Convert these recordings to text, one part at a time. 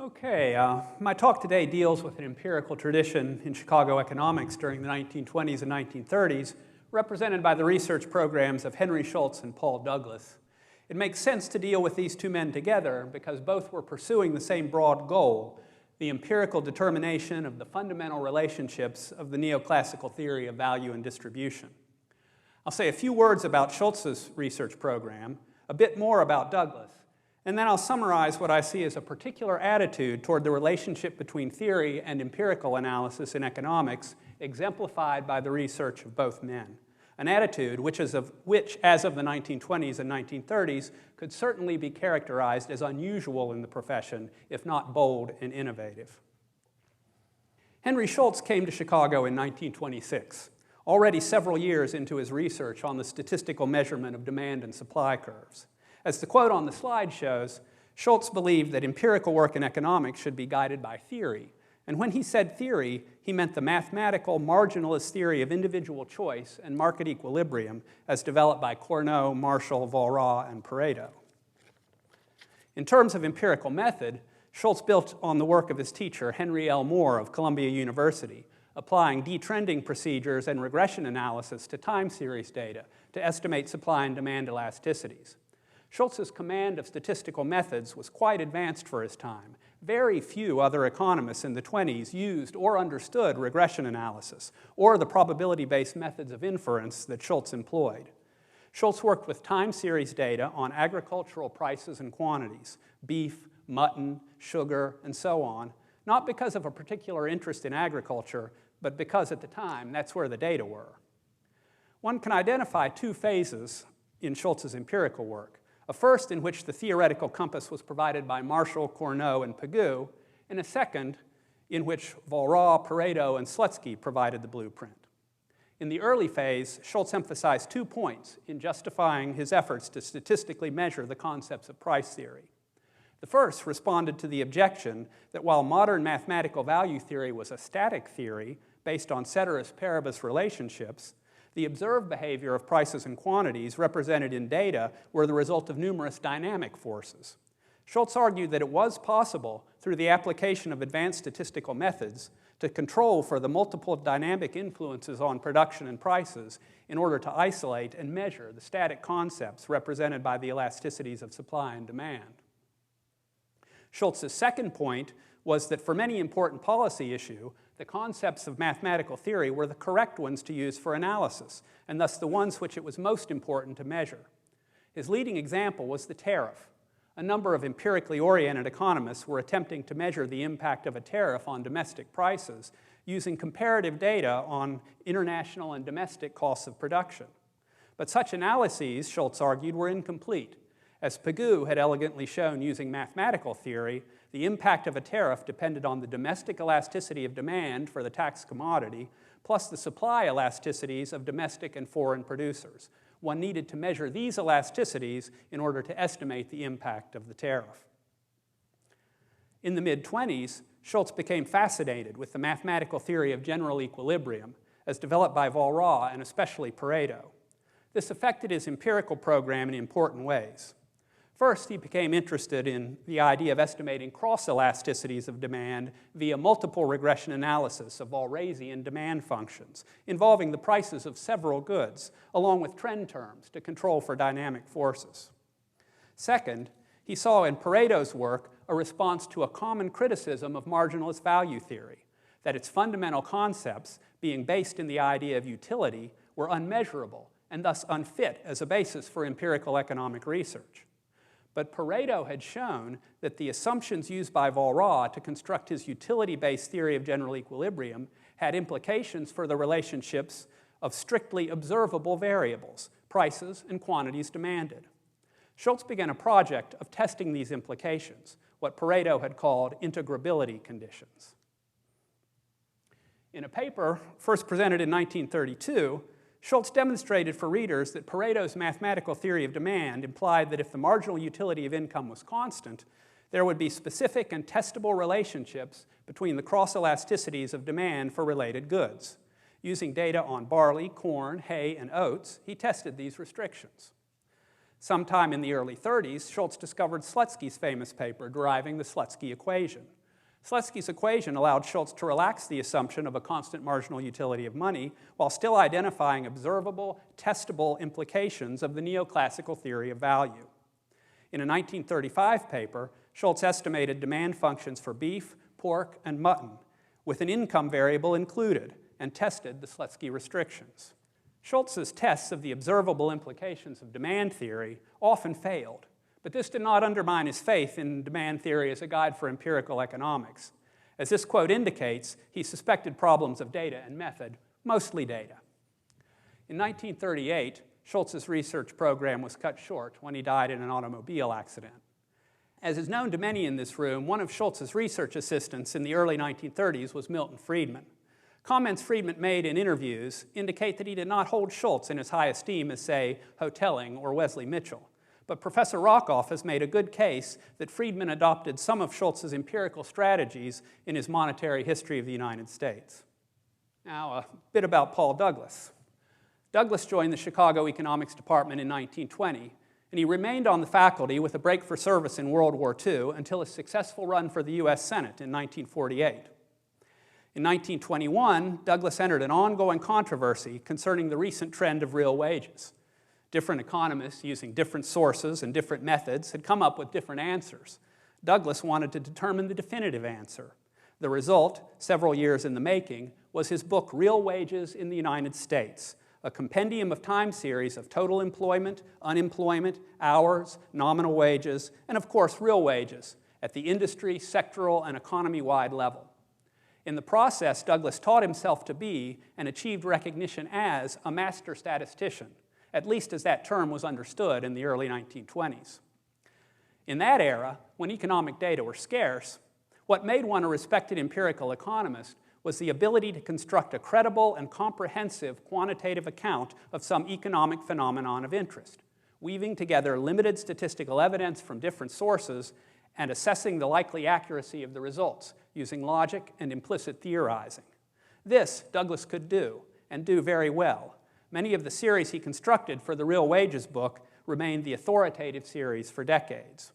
Okay, my talk today deals with an empirical tradition in Chicago economics during the 1920s and 1930s, represented by the research programs of Henry Schultz and Paul Douglas. It makes sense to deal with these two men together because both were pursuing the same broad goal, the empirical determination of the fundamental relationships of the neoclassical theory of value and distribution. I'll say a few words about Schultz's research program, a bit more about Douglas, and then I'll summarize what I see as a particular attitude toward the relationship between theory and empirical analysis in economics, exemplified by the research of both men. An attitude which, as of the 1920s and 1930s, could certainly be characterized as unusual in the profession, if not bold and innovative. Henry Schultz came to Chicago in 1926, already several years into his research on the statistical measurement of demand and supply curves. As the quote on the slide shows, Schultz believed that empirical work in economics should be guided by theory. And when he said theory, he meant the mathematical marginalist theory of individual choice and market equilibrium as developed by Cournot, Marshall, Walras, and Pareto. In terms of empirical method, Schultz built on the work of his teacher, Henry L. Moore of Columbia University, applying detrending procedures and regression analysis to time series data to estimate supply and demand elasticities. Schultz's command of statistical methods was quite advanced for his time. Very few other economists in the 20s used or understood regression analysis or the probability-based methods of inference that Schultz employed. Schultz worked with time series data on agricultural prices and quantities, beef, mutton, sugar, and so on, not because of a particular interest in agriculture, but because at the time that's where the data were. One can identify two phases in Schultz's empirical work. A first in which the theoretical compass was provided by Marshall, Cournot, and Pigou, and a second in which Walras, Pareto, and Slutsky provided the blueprint. In the early phase, Schultz emphasized 2 points in justifying his efforts to statistically measure the concepts of price theory. The first responded to the objection that while modern mathematical value theory was a static theory based on ceteris paribus relationships, the observed behavior of prices and quantities represented in data were the result of numerous dynamic forces. Schultz argued that it was possible, through the application of advanced statistical methods, to control for the multiple dynamic influences on production and prices in order to isolate and measure the static concepts represented by the elasticities of supply and demand. Schultz's second point was that for many important policy issues, the concepts of mathematical theory were the correct ones to use for analysis, and thus the ones which it was most important to measure. His leading example was the tariff. A number of empirically oriented economists were attempting to measure the impact of a tariff on domestic prices using comparative data on international and domestic costs of production. But such analyses, Schultz argued, were incomplete. As Pigou had elegantly shown using mathematical theory, the impact of a tariff depended on the domestic elasticity of demand for the taxed commodity, plus the supply elasticities of domestic and foreign producers. One needed to measure these elasticities in order to estimate the impact of the tariff. In the mid-20s, Schultz became fascinated with the mathematical theory of general equilibrium as developed by Walras and especially Pareto. This affected his empirical program in important ways. First, he became interested in the idea of estimating cross-elasticities of demand via multiple regression analysis of Walrasian demand functions, involving the prices of several goods, along with trend terms to control for dynamic forces. Second, he saw in Pareto's work a response to a common criticism of marginalist value theory, that its fundamental concepts, being based in the idea of utility, were unmeasurable and thus unfit as a basis for empirical economic research. But Pareto had shown that the assumptions used by Walras to construct his utility-based theory of general equilibrium had implications for the relationships of strictly observable variables, prices and quantities demanded. Schultz began a project of testing these implications, what Pareto had called integrability conditions. In a paper first presented in 1932, Schultz demonstrated for readers that Pareto's mathematical theory of demand implied that if the marginal utility of income was constant, there would be specific and testable relationships between the cross-elasticities of demand for related goods. Using data on barley, corn, hay, and oats, he tested these restrictions. Sometime in the early 30s, Schultz discovered Slutsky's famous paper deriving the Slutsky equation. Slutsky's equation allowed Schultz to relax the assumption of a constant marginal utility of money while still identifying observable, testable implications of the neoclassical theory of value. In a 1935 paper, Schultz estimated demand functions for beef, pork, and mutton, with an income variable included, and tested the Slutsky restrictions. Schultz's tests of the observable implications of demand theory often failed, but this did not undermine his faith in demand theory as a guide for empirical economics. As this quote indicates, he suspected problems of data and method, mostly data. In 1938, Schultz's research program was cut short when he died in an automobile accident. As is known to many in this room, one of Schultz's research assistants in the early 1930s was Milton Friedman. Comments Friedman made in interviews indicate that he did not hold Schultz in as high esteem as, say, Hotelling or Wesley Mitchell. But Professor Rockoff has made a good case that Friedman adopted some of Schultz's empirical strategies in his monetary history of the United States. Now, a bit about Paul Douglas. Douglas joined the Chicago Economics Department in 1920, and he remained on the faculty with a break for service in World War II until a successful run for the U.S. Senate in 1948. In 1921, Douglas entered an ongoing controversy concerning the recent trend of real wages. Different economists, using different sources and different methods, had come up with different answers. Douglas wanted to determine the definitive answer. The result, several years in the making, was his book Real Wages in the United States, a compendium of time series of total employment, unemployment, hours, nominal wages, and of course real wages at the industry, sectoral, and economy-wide level. In the process, Douglas taught himself to be and achieved recognition as a master statistician, at least as that term was understood in the early 1920s. In that era, when economic data were scarce, what made one a respected empirical economist was the ability to construct a credible and comprehensive quantitative account of some economic phenomenon of interest, weaving together limited statistical evidence from different sources and assessing the likely accuracy of the results using logic and implicit theorizing. This Douglas could do, and do very well. Many of the series he constructed for the Real Wages book remained the authoritative series for decades.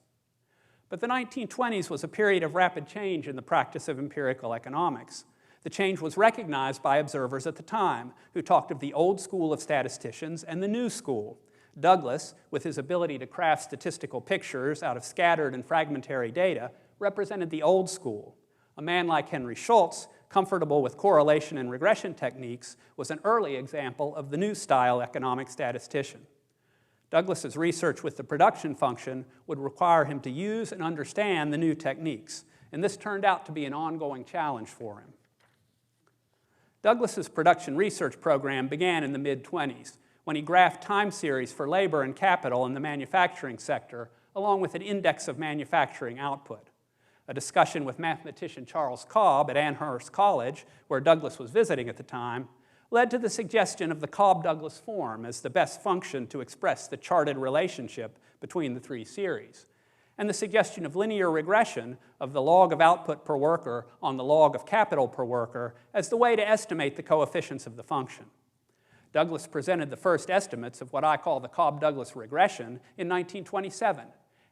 But the 1920s was a period of rapid change in the practice of empirical economics. The change was recognized by observers at the time, who talked of the old school of statisticians and the new school. Douglas, with his ability to craft statistical pictures out of scattered and fragmentary data, represented the old school. A man like Henry Schultz, comfortable with correlation and regression techniques, was an early example of the new style economic statistician. Douglas's research with the production function would require him to use and understand the new techniques, and this turned out to be an ongoing challenge for him. Douglas's production research program began in the mid-20s, when he graphed time series for labor and capital in the manufacturing sector, along with an index of manufacturing output. A discussion with mathematician Charles Cobb at Amherst College, where Douglas was visiting at the time, led to the suggestion of the Cobb-Douglas form as the best function to express the charted relationship between the three series, and the suggestion of linear regression of the log of output per worker on the log of capital per worker as the way to estimate the coefficients of the function. Douglas presented the first estimates of what I call the Cobb-Douglas regression in 1927,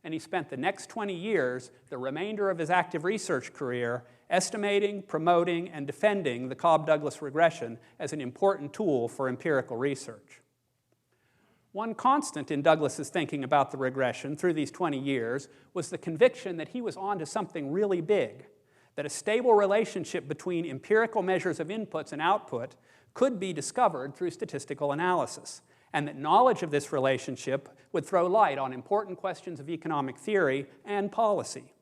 and he spent the next 20 years, the remainder of his active research career, estimating, promoting, and defending the Cobb-Douglas regression as an important tool for empirical research. One constant in Douglas's thinking about the regression through these 20 years was the conviction that he was onto something really big, that a stable relationship between empirical measures of inputs and output could be discovered through statistical analysis, and that knowledge of this relationship would throw light on important questions of economic theory and policy.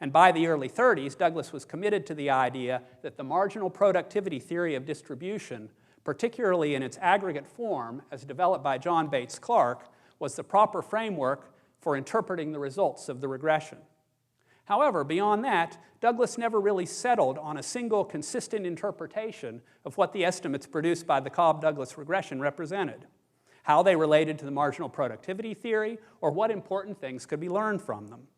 And by the early 30s, Douglas was committed to the idea that the marginal productivity theory of distribution, particularly in its aggregate form as developed by John Bates Clark, was the proper framework for interpreting the results of the regression. However, beyond that, Douglas never really settled on a single consistent interpretation of what the estimates produced by the Cobb-Douglas regression represented, how they related to the marginal productivity theory, or what important things could be learned from them.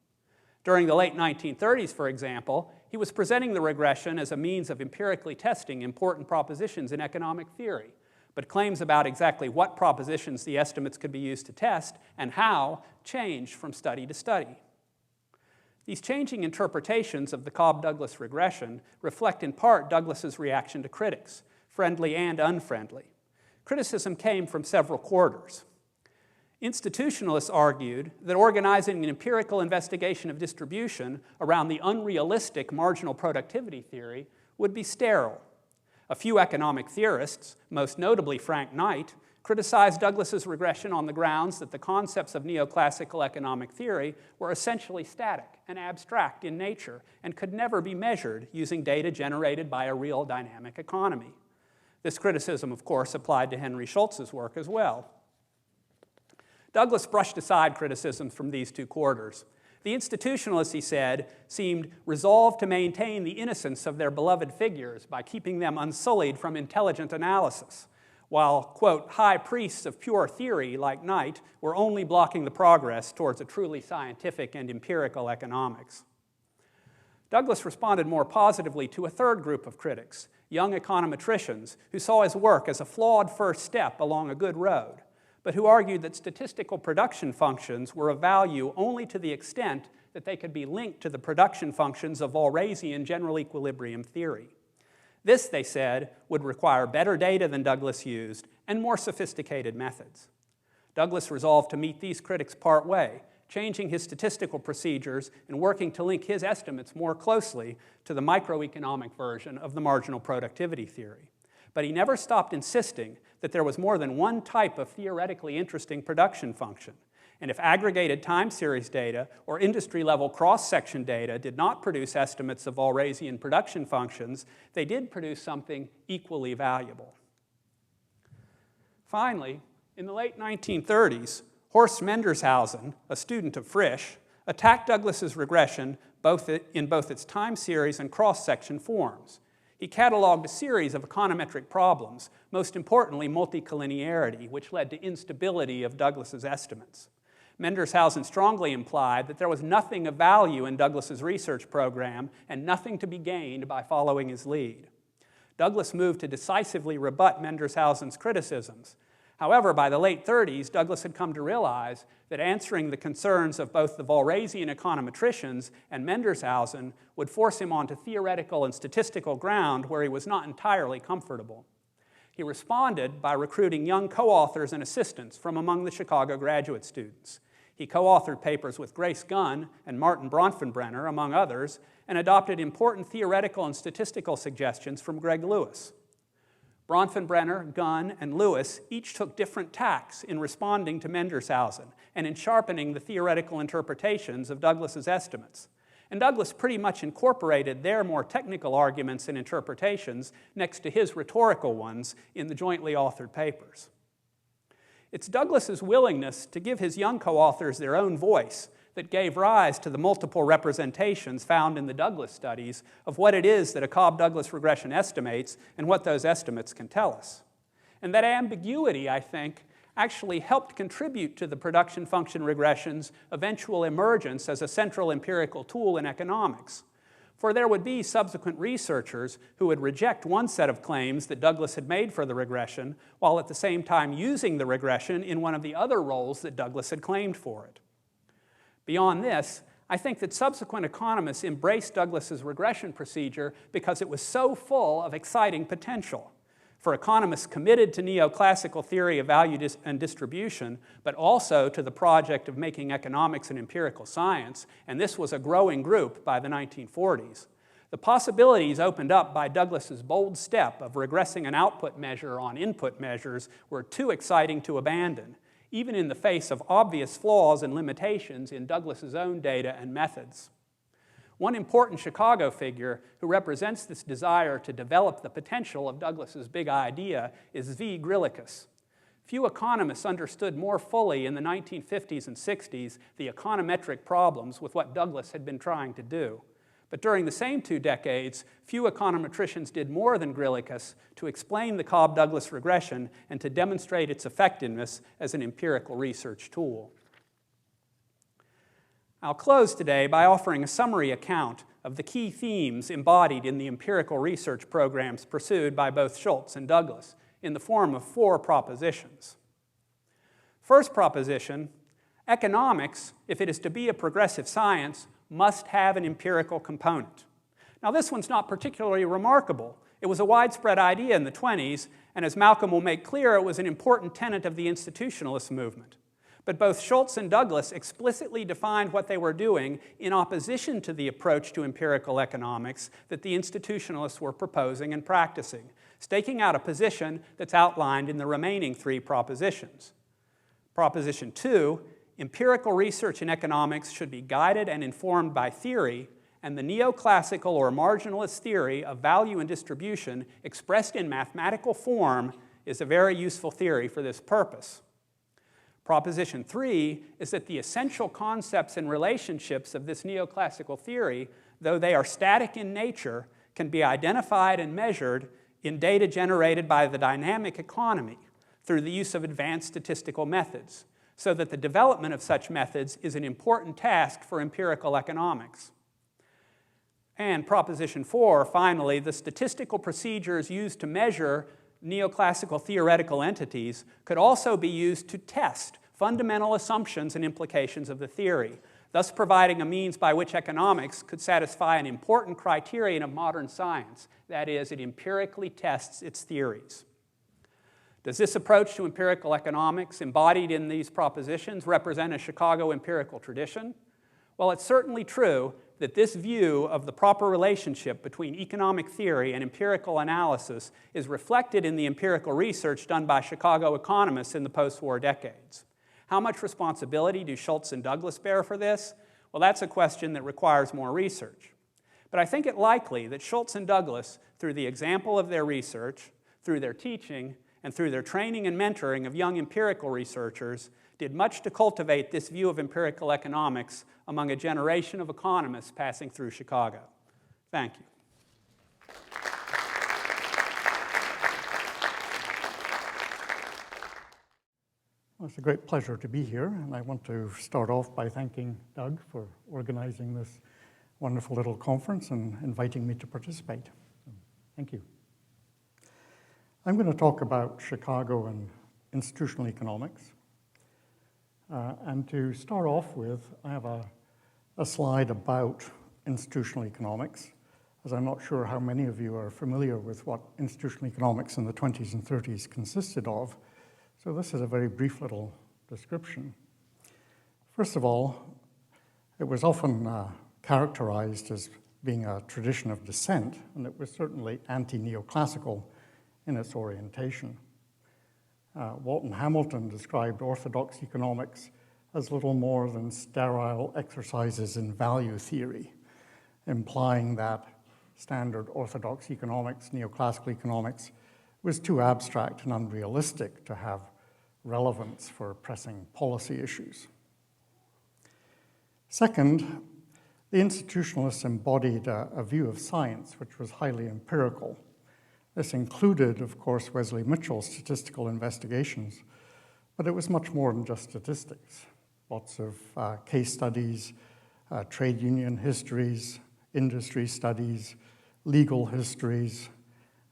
During the late 1930s, for example, he was presenting the regression as a means of empirically testing important propositions in economic theory, but claims about exactly what propositions the estimates could be used to test and how changed from study to study. These changing interpretations of the Cobb-Douglas regression reflect in part Douglas's reaction to critics, friendly and unfriendly. Criticism came from several quarters. Institutionalists argued that organizing an empirical investigation of distribution around the unrealistic marginal productivity theory would be sterile. A few economic theorists, most notably Frank Knight, criticized Douglas's regression on the grounds that the concepts of neoclassical economic theory were essentially static and abstract in nature and could never be measured using data generated by a real dynamic economy. This criticism, of course, applied to Henry Schultz's work as well. Douglas brushed aside criticisms from these two quarters. The institutionalists, he said, seemed resolved to maintain the innocence of their beloved figures by keeping them unsullied from intelligent analysis, while, quote, high priests of pure theory like Knight were only blocking the progress towards a truly scientific and empirical economics. Douglas responded more positively to a third group of critics, young econometricians, who saw his work as a flawed first step along a good road, but who argued that statistical production functions were of value only to the extent that they could be linked to the production functions of Walrasian general equilibrium theory. This, they said, would require better data than Douglas used and more sophisticated methods. Douglas resolved to meet these critics part way, changing his statistical procedures and working to link his estimates more closely to the microeconomic version of the marginal productivity theory. But he never stopped insisting that there was more than one type of theoretically interesting production function, and if aggregated time series data or industry-level cross-section data did not produce estimates of Walrasian production functions, they did produce something equally valuable. Finally, in the late 1930s, Horst Mendershausen, a student of Frisch, attacked Douglas's regression in both its time series and cross-section forms. He cataloged a series of econometric problems, most importantly multicollinearity, which led to instability of Douglas's estimates. Mendershausen strongly implied that there was nothing of value in Douglas's research program and nothing to be gained by following his lead. Douglas moved to decisively rebut Mendershausen's criticisms. However, by the late 30s, Douglas had come to realize that answering the concerns of both the Walrasian econometricians and Mendershausen would force him onto theoretical and statistical ground where he was not entirely comfortable. He responded by recruiting young co-authors and assistants from among the Chicago graduate students. He co-authored papers with Grace Gunn and Martin Bronfenbrenner, among others, and adopted important theoretical and statistical suggestions from Greg Lewis. Bronfenbrenner, Gunn, and Lewis each took different tacks in responding to Mendershausen and in sharpening the theoretical interpretations of Douglas's estimates. And Douglas pretty much incorporated their more technical arguments and interpretations next to his rhetorical ones in the jointly authored papers. It's Douglas's willingness to give his young co-authors their own voice that gave rise to the multiple representations found in the Douglas studies of what it is that a Cobb-Douglas regression estimates and what those estimates can tell us. And that ambiguity, I think, actually helped contribute to the production function regression's eventual emergence as a central empirical tool in economics. For there would be subsequent researchers who would reject one set of claims that Douglas had made for the regression, while at the same time using the regression in one of the other roles that Douglas had claimed for it. Beyond this, I think that subsequent economists embraced Douglas's regression procedure because it was so full of exciting potential. For economists committed to neoclassical theory of value and distribution, but also to the project of making economics an empirical science, and this was a growing group by the 1940s, the possibilities opened up by Douglas's bold step of regressing an output measure on input measures were too exciting to abandon, even in the face of obvious flaws and limitations in Douglas's own data and methods. One important Chicago figure who represents this desire to develop the potential of Douglas's big idea is V. Grillicus. Few economists understood more fully in the 1950s and 60s the econometric problems with what Douglas had been trying to do. But during the same 2 decades, few econometricians did more than Grillicus to explain the Cobb-Douglas regression and to demonstrate its effectiveness as an empirical research tool. I'll close today by offering a summary account of the key themes embodied in the empirical research programs pursued by both Schultz and Douglas in the form of 4 propositions. First proposition, economics, if it is to be a progressive science, must have an empirical component. Now, this one's not particularly remarkable. It was a widespread idea in the 20s, and as Malcolm will make clear, it was an important tenet of the institutionalist movement. But both Schultz and Douglas explicitly defined what they were doing in opposition to the approach to empirical economics that the institutionalists were proposing and practicing, staking out a position that's outlined in the remaining 3 propositions. Proposition 2, empirical research in economics should be guided and informed by theory, and the neoclassical or marginalist theory of value and distribution expressed in mathematical form is a very useful theory for this purpose. Proposition 3 is that the essential concepts and relationships of this neoclassical theory, though they are static in nature, can be identified and measured in data generated by the dynamic economy through the use of advanced statistical methods, so that the development of such methods is an important task for empirical economics. And Proposition 4, finally, the statistical procedures used to measure neoclassical theoretical entities could also be used to test fundamental assumptions and implications of the theory, thus providing a means by which economics could satisfy an important criterion of modern science, that is, it empirically tests its theories. Does this approach to empirical economics, embodied in these propositions, represent a Chicago empirical tradition? Well, it's certainly true that this view of the proper relationship between economic theory and empirical analysis is reflected in the empirical research done by Chicago economists in the post-war decades. How much responsibility do Schultz and Douglas bear for this? Well, that's a question that requires more research. But I think it likely that Schultz and Douglas, through the example of their research, through their teaching, and through their training and mentoring of young empirical researchers, did much to cultivate this view of empirical economics among a generation of economists passing through Chicago. Thank you. Well, it's a great pleasure to be here, and I want to start off by thanking Doug for organizing this wonderful little conference and inviting me to participate. Thank you. I'm going to talk about Chicago and institutional economics. And to start off with, I have a slide about institutional economics, as I'm not sure how many of you are familiar with what institutional economics in the 20s and 30s consisted of. So this is a very brief little description. First of all, it was often characterized as being a tradition of dissent, and it was certainly anti-neoclassical in its orientation. Walton Hamilton described orthodox economics as little more than sterile exercises in value theory, implying that standard orthodox economics, neoclassical economics, was too abstract and unrealistic to have relevance for pressing policy issues. Second, the institutionalists embodied a view of science which was highly empirical. This included, of course, Wesley Mitchell's statistical investigations, but it was much more than just statistics. Lots of case studies, trade union histories, industry studies, legal histories,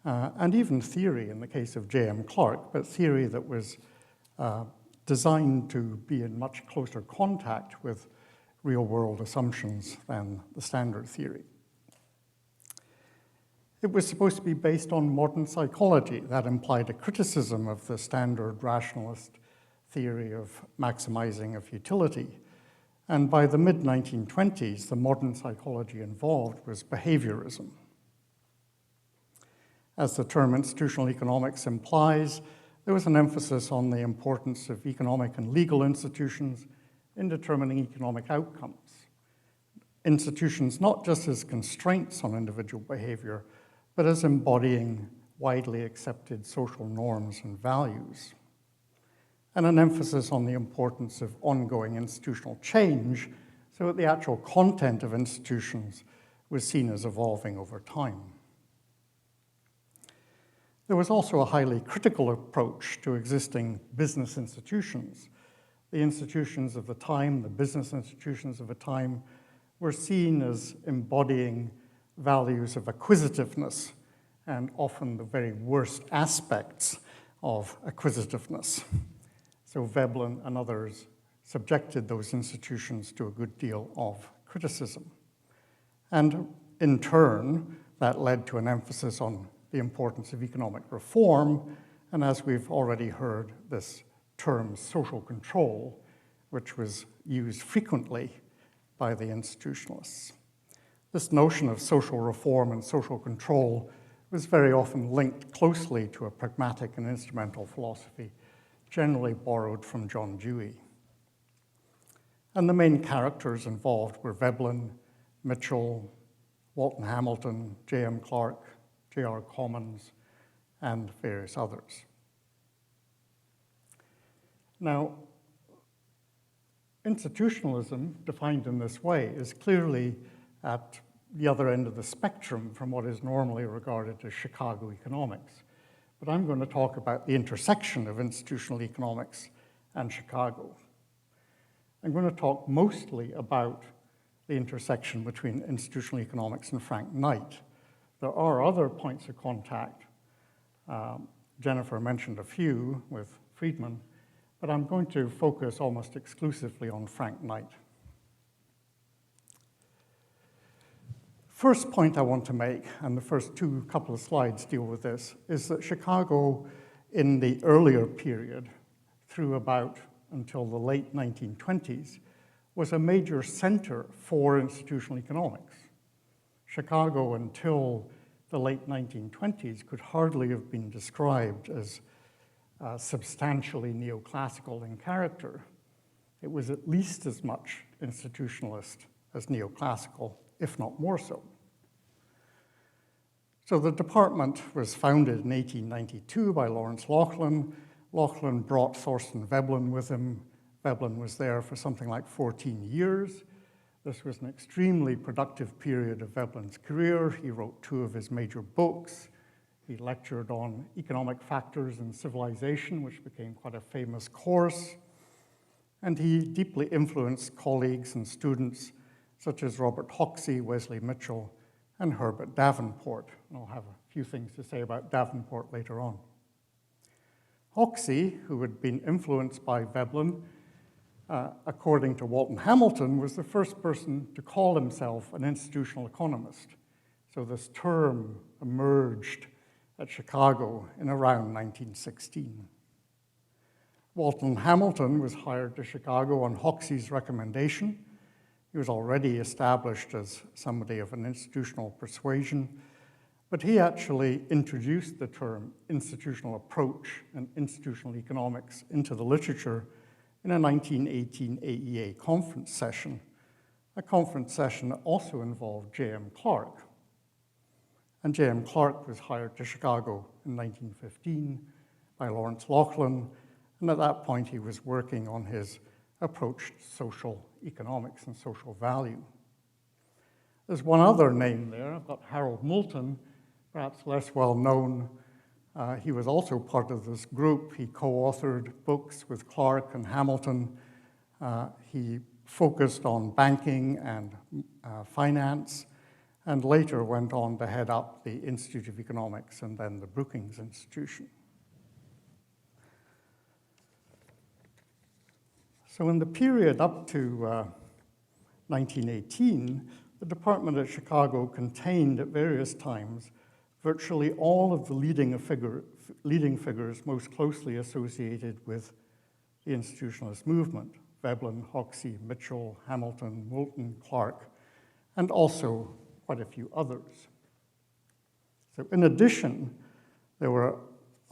and even theory in the case of J.M. Clark, but theory that was designed to be in much closer contact with real-world assumptions than the standard theory. It was supposed to be based on modern psychology. That implied a criticism of the standard rationalist theory of maximizing of utility. And by the mid-1920s, the modern psychology involved was behaviorism. As the term institutional economics implies, there was an emphasis on the importance of economic and legal institutions in determining economic outcomes. Institutions not just as constraints on individual behavior, but as embodying widely accepted social norms and values. And an emphasis on the importance of ongoing institutional change so that the actual content of institutions was seen as evolving over time. There was also a highly critical approach to existing business institutions. The institutions of the time, the business institutions of the time, were seen as embodying values of acquisitiveness and often the very worst aspects of acquisitiveness. So Veblen and others subjected those institutions to a good deal of criticism. And in turn, that led to an emphasis on the importance of economic reform, and as we've already heard, this term social control, which was used frequently by the institutionalists. This notion of social reform and social control was very often linked closely to a pragmatic and instrumental philosophy, generally borrowed from John Dewey. And the main characters involved were Veblen, Mitchell, Walton Hamilton, J.M. Clark, J.R. Commons, and various others. Now, institutionalism, defined in this way, is clearly at the other end of the spectrum from what is normally regarded as Chicago economics. But I'm going to talk about the intersection of institutional economics and Chicago. I'm going to talk mostly about the intersection between institutional economics and Frank Knight. There are other points of contact. Jennifer mentioned a few with Friedman, but I'm going to focus almost exclusively on Frank Knight. First point I want to make, and the first couple of slides deal with this, is that Chicago in the earlier period, through about until the late 1920s, was a major center for institutional economics. Chicago, until the late 1920s, could hardly have been described as substantially neoclassical in character. It was at least as much institutionalist as neoclassical, if not more so. So the department was founded in 1892 by Lawrence Laughlin. Laughlin brought Thorsten Veblen with him. Veblen was there for something like 14 years. This was an extremely productive period of Veblen's career. He wrote 2 of his major books. He lectured on economic factors in civilization, which became quite a famous course. And he deeply influenced colleagues and students such as Robert Hoxie, Wesley Mitchell, and Herbert Davenport. And I'll have a few things to say about Davenport later on. Hoxie, who had been influenced by Veblen, according to Walton Hamilton, was the first person to call himself an institutional economist. So this term emerged at Chicago in around 1916. Walton Hamilton was hired to Chicago on Hoxie's recommendation. He was already established as somebody of an institutional persuasion, but he actually introduced the term institutional approach and institutional economics into the literature in a 1918 AEA conference session, a conference session that also involved J.M. Clark. And J.M. Clark was hired to Chicago in 1915 by Lawrence Laughlin, and at that point he was working on his approach to social economics and social value. There's one other name there. I've got Harold Moulton, perhaps less well known. He was also part of this group. He co-authored books with Clark and Hamilton. He focused on banking and finance, and later went on to head up the Institute of Economics and then the Brookings Institution. So in the period up to 1918, the department at Chicago contained at various times virtually all of the leading figures most closely associated with the institutionalist movement: Veblen, Hoxie, Mitchell, Hamilton, Moulton, Clark, and also quite a few others. So in addition, there were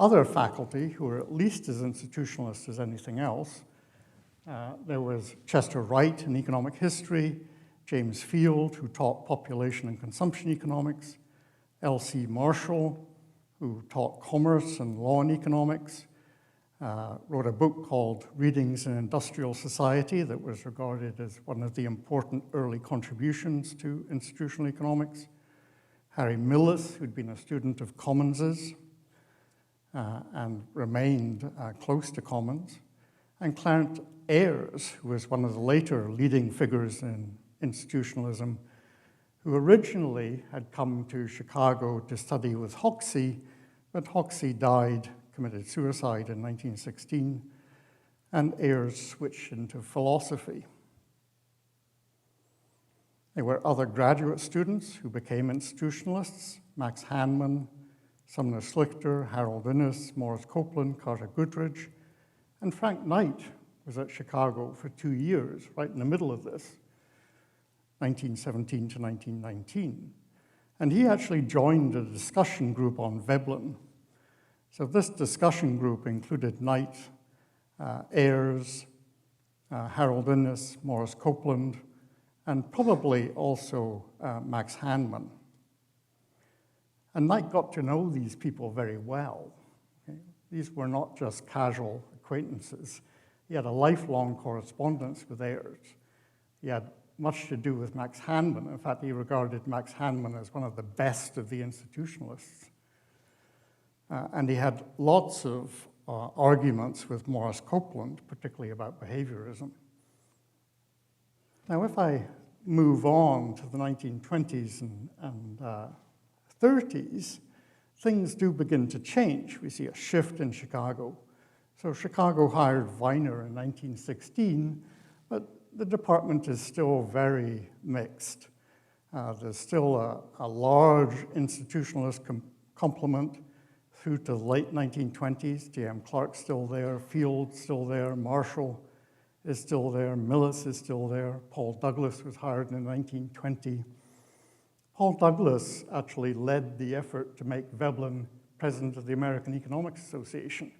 other faculty who were at least as institutionalist as anything else. There was Chester Wright in economic history, James Field, who taught population and consumption economics, L.C. Marshall, who taught commerce and law and economics, wrote a book called Readings in Industrial Society that was regarded as one of the important early contributions to institutional economics. Harry Millis, who'd been a student of Commons's and remained close to Commons, and Clarence Ayres, who was one of the later leading figures in institutionalism, who originally had come to Chicago to study with Hoxie, but Hoxie died committed suicide in 1916, and Ayers switched into philosophy. There were other graduate students who became institutionalists: Max Handman, Sumner Slichter, Harold Innis, Morris Copeland, Carter Goodrich, and Frank Knight was at Chicago for 2 years, right in the middle of this, 1917 to 1919. And he actually joined a discussion group on Veblen. So this discussion group included Knight, Ayers, Harold Innis, Morris Copeland, and probably also Max Handman. And Knight got to know these people very well. Okay? These were not just casual acquaintances. He had a lifelong correspondence with Ayers. He had much to do with Max Handman. In fact, he regarded Max Handman as one of the best of the institutionalists. And he had lots of arguments with Morris Copeland, particularly about behaviorism. Now, if I move on to the 1920s and 30s, things do begin to change. We see a shift in Chicago. So Chicago hired Viner in 1916, but the department is still very mixed. There's still a large institutionalist complement through to the late 1920s. J.M. Clark's still there, Field's still there, Marshall is still there, Millis is still there. Paul Douglas was hired in 1920. Paul Douglas actually led the effort to make Veblen president of the American Economic Association.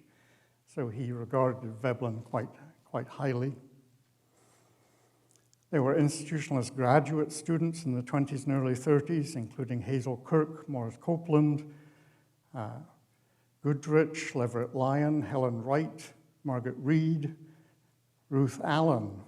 So he regarded Veblen quite highly. There were institutionalist graduate students in the 20s and early 30s, including Hazel Kirk, Morris Copeland, Goodrich, Leverett Lyon, Helen Wright, Margaret Reed, Ruth Allen.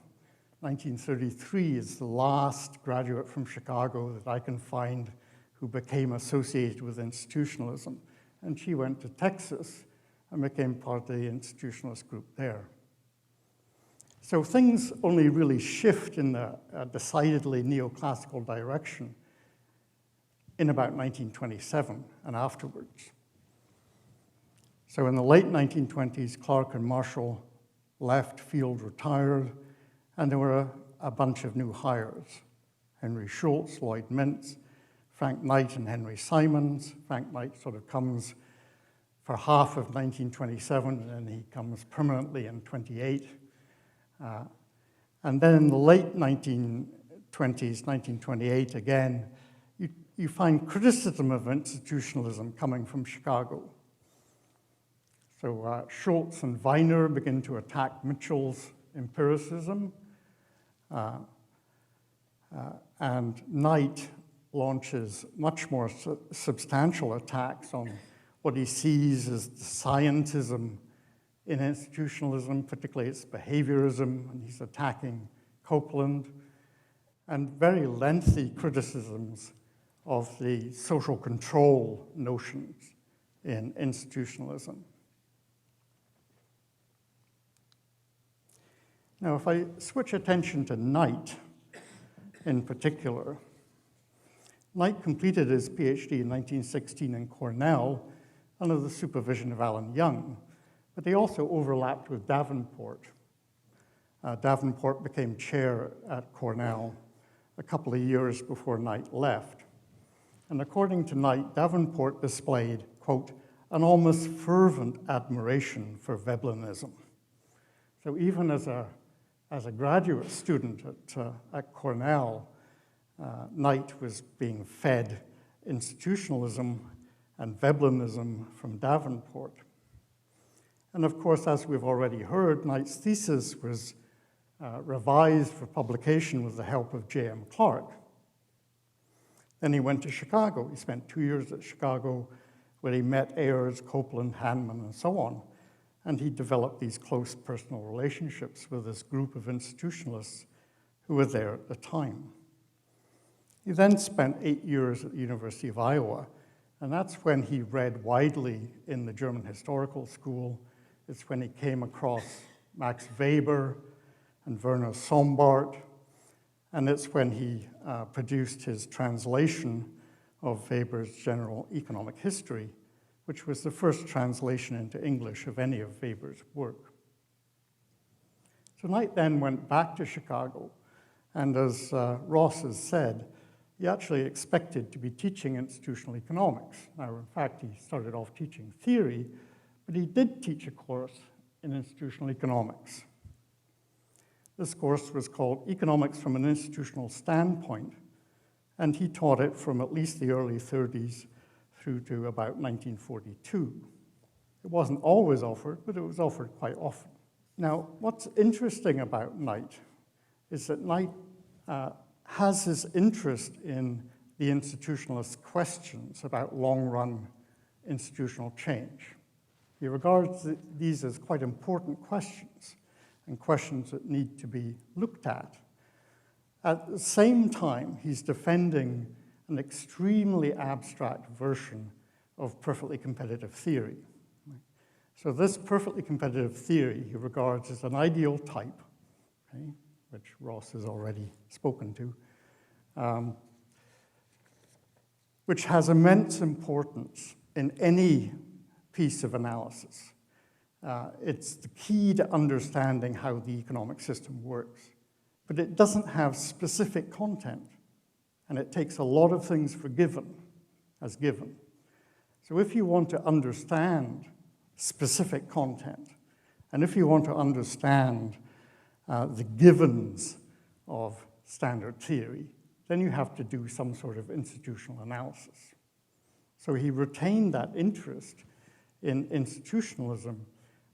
1933 is the last graduate from Chicago that I can find who became associated with institutionalism. And she went to Texas and became part of the institutionalist group there. So things only really shift in a decidedly neoclassical direction in about 1927 and afterwards. So in the late 1920s, Clark and Marshall left, Field retired, and there were a bunch of new hires. Henry Schultz, Lloyd Mintz, Frank Knight, and Henry Simons. Frank Knight sort of comes for half of 1927, and then he comes permanently in 28. And then in the late 1920s, 1928 again, you find criticism of institutionalism coming from Chicago. So Schultz and Viner begin to attack Mitchell's empiricism, and Knight launches much more substantial attacks on what he sees as the scientism in institutionalism, particularly its behaviorism, and he's attacking Copeland, and very lengthy criticisms of the social control notions in institutionalism. Now, if I switch attention to Knight in particular, Knight completed his PhD in 1916 in Cornell under the supervision of Alan Young, but he also overlapped with Davenport. Davenport became chair at Cornell a couple of years before Knight left. And according to Knight, Davenport displayed, quote, an almost fervent admiration for Veblenism. So even as a graduate student at Cornell, Knight was being fed institutionalism and Veblenism from Davenport. And of course, as we've already heard, Knight's thesis was revised for publication with the help of J.M. Clark. Then he went to Chicago. He spent 2 years at Chicago where he met Ayers, Copeland, Handman, and so on. And he developed these close personal relationships with this group of institutionalists who were there at the time. He then spent 8 years at the University of Iowa, and that's when he read widely in the German Historical School. It's when he came across Max Weber and Werner Sombart, and it's when he produced his translation of Weber's General Economic History, which was the first translation into English of any of Weber's work. So Knight then went back to Chicago, and as Ross has said, he actually expected to be teaching institutional economics. Now, in fact, he started off teaching theory, but he did teach a course in institutional economics. This course was called Economics from an Institutional Standpoint, and he taught it from at least the early 30s through to about 1942. It wasn't always offered, but it was offered quite often. Now, what's interesting about Knight is that Knight has his interest in the institutionalist questions about long-run institutional change. He regards these as quite important questions and questions that need to be looked at. At the same time, he's defending an extremely abstract version of perfectly competitive theory. So this perfectly competitive theory he regards as an ideal type, okay, which Ross has already spoken to, which has immense importance in any piece of analysis. It's the key to understanding how the economic system works. But it doesn't have specific content, and it takes a lot of things for given, as given. So if you want to understand specific content, and if you want to understand the givens of standard theory, then you have to do some sort of institutional analysis. So he retained that interest in institutionalism,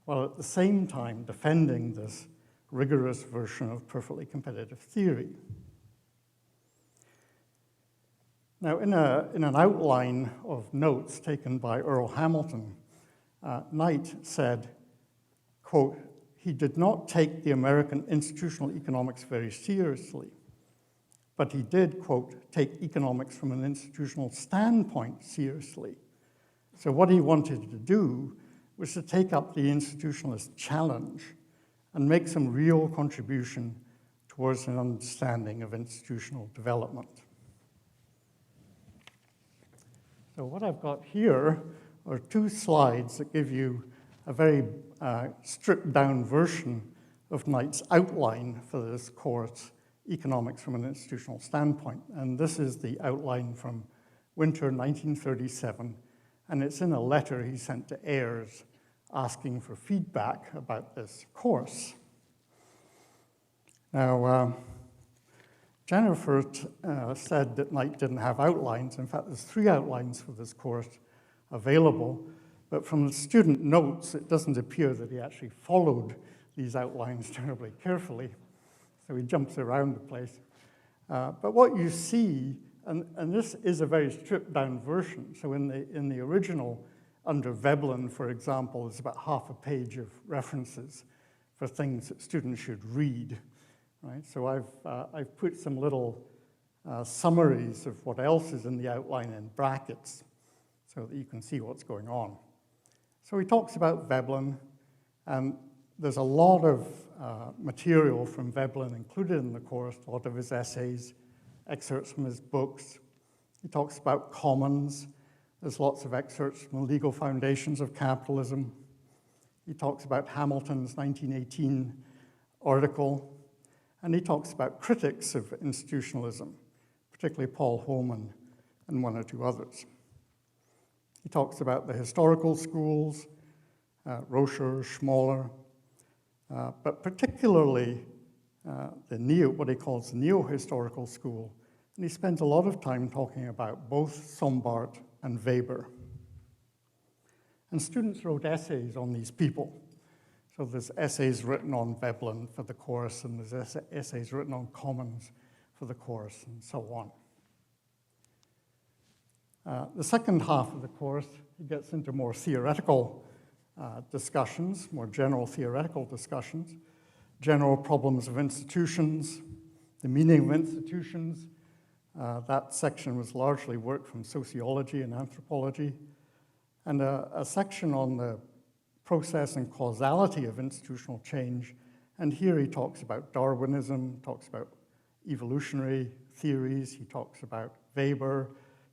while at the same time defending this rigorous version of perfectly competitive theory. Now, in an outline of notes taken by Earl Hamilton, Knight said, quote, he did not take the American institutional economics very seriously, but he did, quote, take economics from an institutional standpoint seriously. So what he wanted to do was to take up the institutionalist challenge and make some real contribution towards an understanding of institutional development. So what I've got here are two slides that give you a very stripped down version of Knight's outline for this course, Economics from an Institutional Standpoint. And this is the outline from winter 1937, and it's in a letter he sent to Ayres asking for feedback about this course. Now, Jennifer said that Knight didn't have outlines. In fact, there's 3 outlines for this course available, but from the student notes, it doesn't appear that he actually followed these outlines terribly carefully, so he jumps around the place. But what you see, and this is a very stripped down version, so in the original, under Veblen, for example, there's about half a page of references for things that students should read, right? So I've put some little summaries of what else is in the outline in brackets so that you can see what's going on. So he talks about Veblen, and there's a lot of material from Veblen included in the course, a lot of his essays, excerpts from his books. He talks about commons. There's lots of excerpts from the legal foundations of capitalism. He talks about Hamilton's 1918 article, and he talks about critics of institutionalism, particularly Paul Holman and 1 or 2 others. He talks about the historical schools, Rocher, Schmoller, but particularly what he calls the neo-historical school. And he spends a lot of time talking about both Sombart and Weber. And students wrote essays on these people. So there's essays written on Veblen for the course, and there's essays written on commons for the course, and so on. The second half of the course, he gets into more theoretical discussions, more general theoretical discussions, general problems of institutions, the meaning of institutions. That section was largely work from sociology and anthropology, and a section on the process and causality of institutional change. And here he talks about Darwinism, talks about evolutionary theories, he talks about Weber,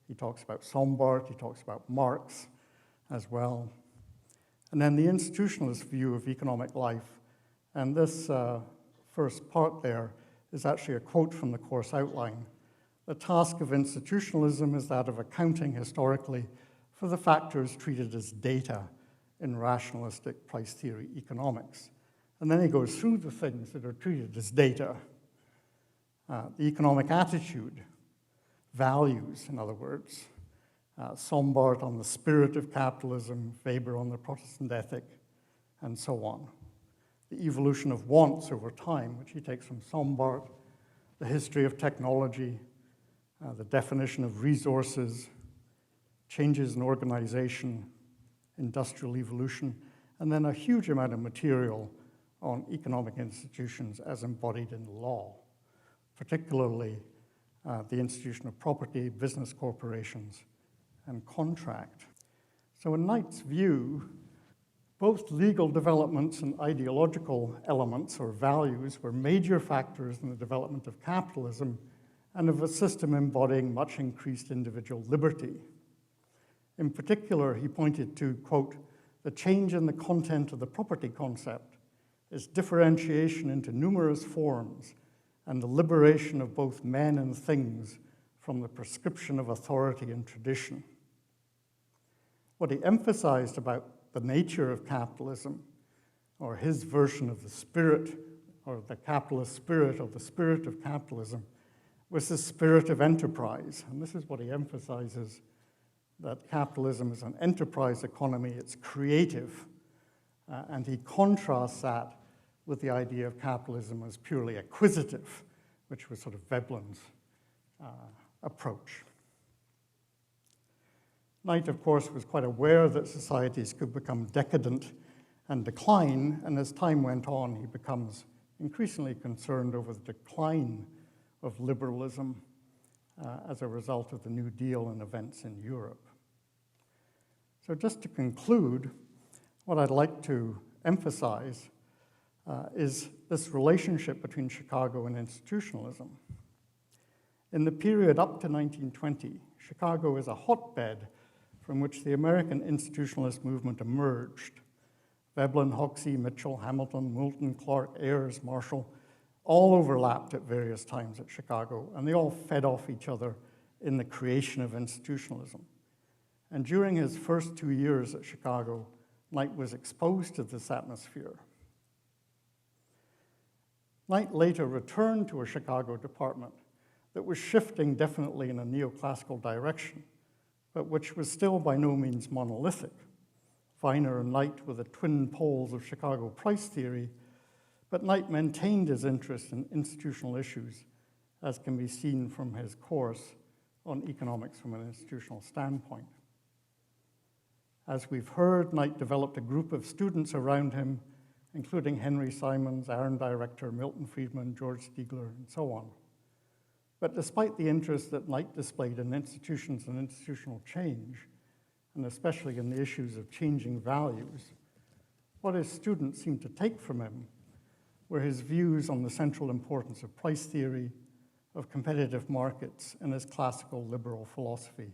he talks about Sombart, he talks about Marx, as well. And then the institutionalist view of economic life. And this first part there is actually a quote from the course outline. The task of institutionalism is that of accounting historically for the factors treated as data in rationalistic price theory economics. And then he goes through the things that are treated as data. The economic attitude, values, in other words, Sombart on the spirit of capitalism, Weber on the Protestant ethic, and so on. The evolution of wants over time, which he takes from Sombart, the history of technology, the definition of resources, changes in organization, industrial evolution, and then a huge amount of material on economic institutions as embodied in law, particularly the institution of property, business corporations, and contract. So in Knight's view, both legal developments and ideological elements or values were major factors in the development of capitalism and of a system embodying much increased individual liberty. In particular, he pointed to, quote, the change in the content of the property concept, its differentiation into numerous forms, and the liberation of both men and things from the prescription of authority and tradition. What he emphasized about the nature of capitalism, or his version of the spirit, or the capitalist spirit, or the spirit of capitalism, was the spirit of enterprise. And this is what he emphasizes, that capitalism is an enterprise economy, it's creative, and he contrasts that with the idea of capitalism as purely acquisitive, which was sort of Veblen's approach. Knight, of course, was quite aware that societies could become decadent and decline, and as time went on, he becomes increasingly concerned over the decline of liberalism as a result of the New Deal and events in Europe. So just to conclude, what I'd like to emphasize is this relationship between Chicago and institutionalism. In the period up to 1920, Chicago is a hotbed from which the American institutionalist movement emerged. Veblen, Hoxie, Mitchell, Hamilton, Moulton, Clark, Ayers, Marshall, all overlapped at various times at Chicago, and they all fed off each other in the creation of institutionalism. And during his first 2 years at Chicago, Knight was exposed to this atmosphere. Knight later returned to a Chicago department that was shifting definitely in a neoclassical direction, but which was still by no means monolithic. Viner and Knight were the twin poles of Chicago price theory, but Knight maintained his interest in institutional issues, as can be seen from his course on economics from an institutional standpoint. As we've heard, Knight developed a group of students around him, including Henry Simons, Aaron Director, Milton Friedman, George Stiegler, and so on. But despite the interest that Knight displayed in institutions and institutional change, and especially in the issues of changing values, what his students seemed to take from him were his views on the central importance of price theory, of competitive markets, and his classical liberal philosophy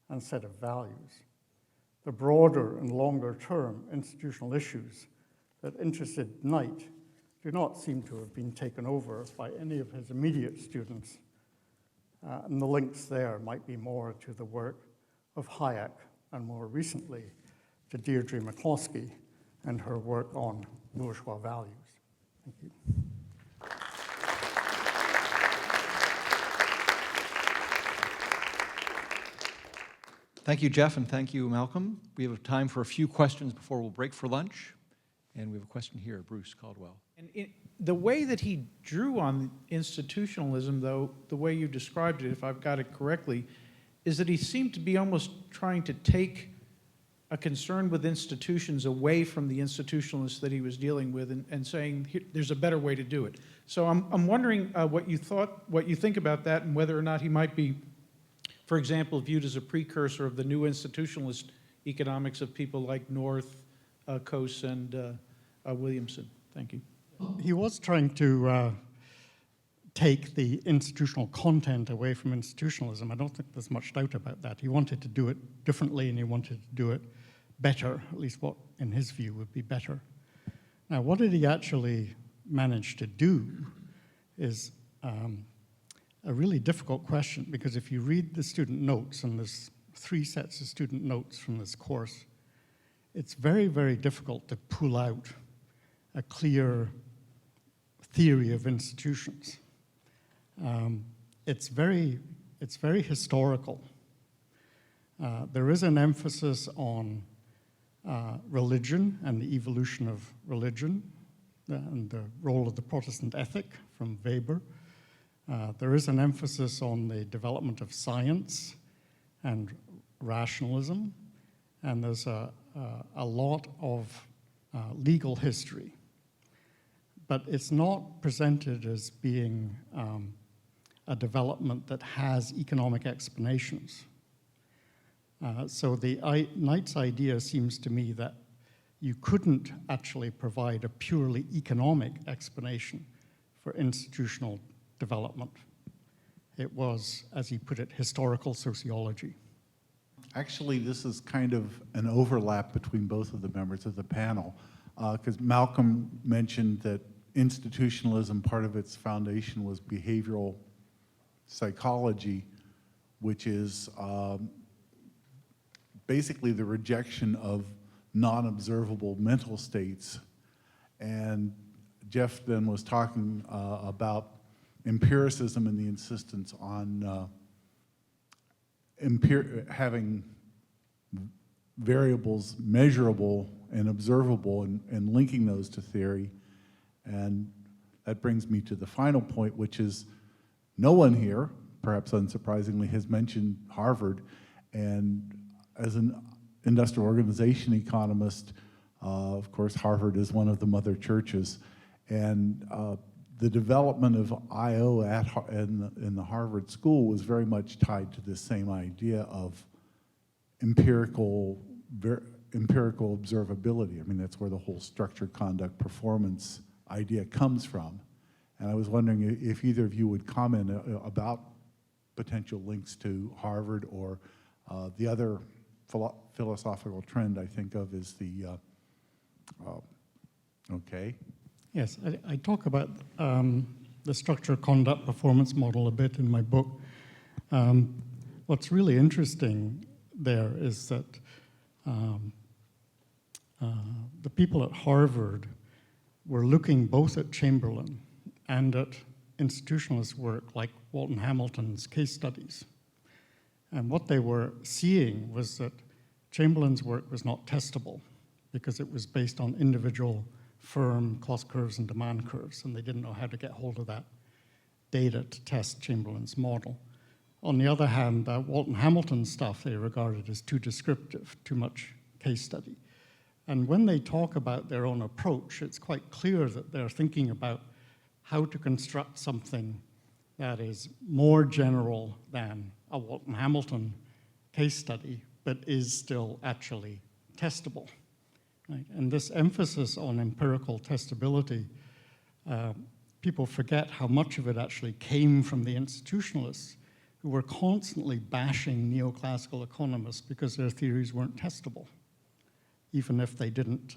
and set of values. The broader and longer-term institutional issues that interested Knight do not seem to have been taken over by any of his immediate students, and the links there might be more to the work of Hayek and more recently to Deirdre McCloskey and her work on bourgeois values. Thank you. Thank you, Jeff, and thank you, Malcolm. We have time for a few questions before we'll break for lunch. And we have a question here, Bruce Caldwell. And the way that he drew on institutionalism, though, the way you described it, if I've got it correctly, is that he seemed to be almost trying to take a concern with institutions away from the institutionalists that he was dealing with and saying there's a better way to do it. So I'm wondering what you think about that, and whether or not he might be, for example, viewed as a precursor of the new institutionalist economics of people like North, Coase, and Williamson. Thank you. He was trying to take the institutional content away from institutionalism. I don't think there's much doubt about that. He wanted to do it differently, and he wanted to do it better, at least what in his view would be better. Now, what did he actually manage to do is a really difficult question, because if you read the student notes, and there's 3 sets of student notes from this course, it's very, very difficult to pull out a clear theory of institutions. It's very historical. There is an emphasis on religion and the evolution of religion and the role of the Protestant ethic from Weber. There is an emphasis on the development of science and rationalism, and there's a lot of legal history. But it's not presented as being a development that has economic explanations. So Knight's idea seems to me that you couldn't actually provide a purely economic explanation for institutional development. It was, as he put it, historical sociology. Actually, this is kind of an overlap between both of the members of the panel, because Malcolm mentioned that institutionalism, part of its foundation was behavioral psychology, which is basically the rejection of non-observable mental states. And Jeff then was talking about empiricism and the insistence on having variables measurable and observable and linking those to theory. And that brings me to the final point, which is no one here, perhaps unsurprisingly, has mentioned Harvard. And as an industrial organization economist, of course, Harvard is one of the mother churches. And the development of I.O. in the Harvard School was very much tied to this same idea of empirical observability. I mean, that's where the whole structured conduct performance idea comes from. And I was wondering if either of you would comment about potential links to Harvard, or the other philosophical trend I think of is the, okay. Yes, I talk about the structured conduct performance model a bit in my book. What's really interesting there is that the people at Harvard were looking both at Chamberlain and at institutionalist work like Walton Hamilton's case studies. And what they were seeing was that Chamberlain's work was not testable because it was based on individual firm cost curves and demand curves, and they didn't know how to get hold of that data to test Chamberlain's model. On the other hand, Walton Hamilton's stuff they regarded as too descriptive, too much case study. And when they talk about their own approach, it's quite clear that they're thinking about how to construct something that is more general than a Walton Hamilton case study, but is still actually testable. Right? And this emphasis on empirical testability, people forget how much of it actually came from the institutionalists who were constantly bashing neoclassical economists because their theories weren't testable. Even if they didn't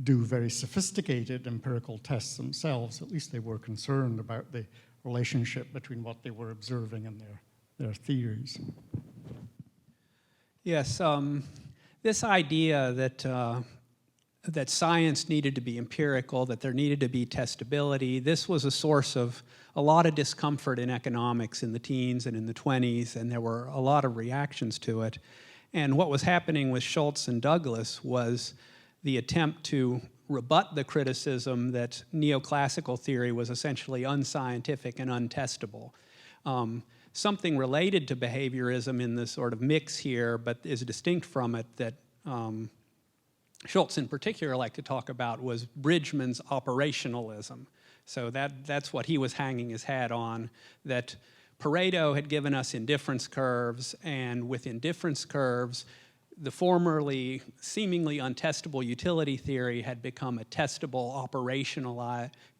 do very sophisticated empirical tests themselves, at least they were concerned about the relationship between what they were observing and their theories. Yes, this idea that science needed to be empirical, that there needed to be testability, this was a source of a lot of discomfort in economics in the teens and in the 20s, and there were a lot of reactions to it. And what was happening with Schultz and Douglas was the attempt to rebut the criticism that neoclassical theory was essentially unscientific and untestable. Something related to behaviorism in this sort of mix here, but is distinct from it, that Schultz in particular liked to talk about, was Bridgman's operationalism. So that's what he was hanging his hat on, that Pareto had given us indifference curves, and with indifference curves, the formerly seemingly untestable utility theory had become a testable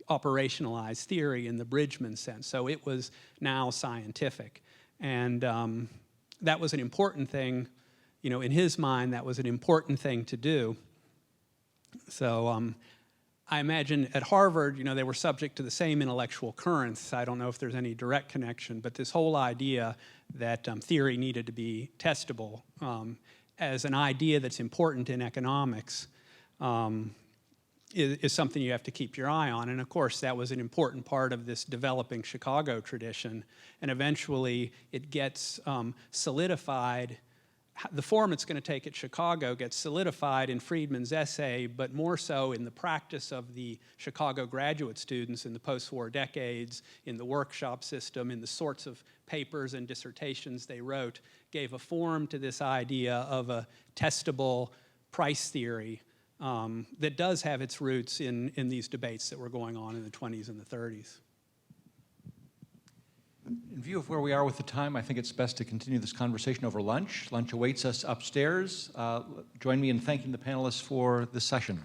operationalized theory in the Bridgman sense. So it was now scientific. And that was an important thing, in his mind, that was an important thing to do. So I imagine at Harvard, they were subject to the same intellectual currents. I don't know if there's any direct connection, but this whole idea that theory needed to be testable as an idea that's important in economics is something you have to keep your eye on. And of course, that was an important part of this developing Chicago tradition. And eventually, it gets solidified. The form it's going to take at Chicago gets solidified in Friedman's essay, but more so in the practice of the Chicago graduate students in the post-war decades, in the workshop system, in the sorts of papers and dissertations they wrote, gave a form to this idea of a testable price theory that does have its roots in these debates that were going on in the 20s and the 30s. In view of where we are with the time, I think it's best to continue this conversation over lunch. Lunch awaits us upstairs. Join me in thanking the panelists for this session.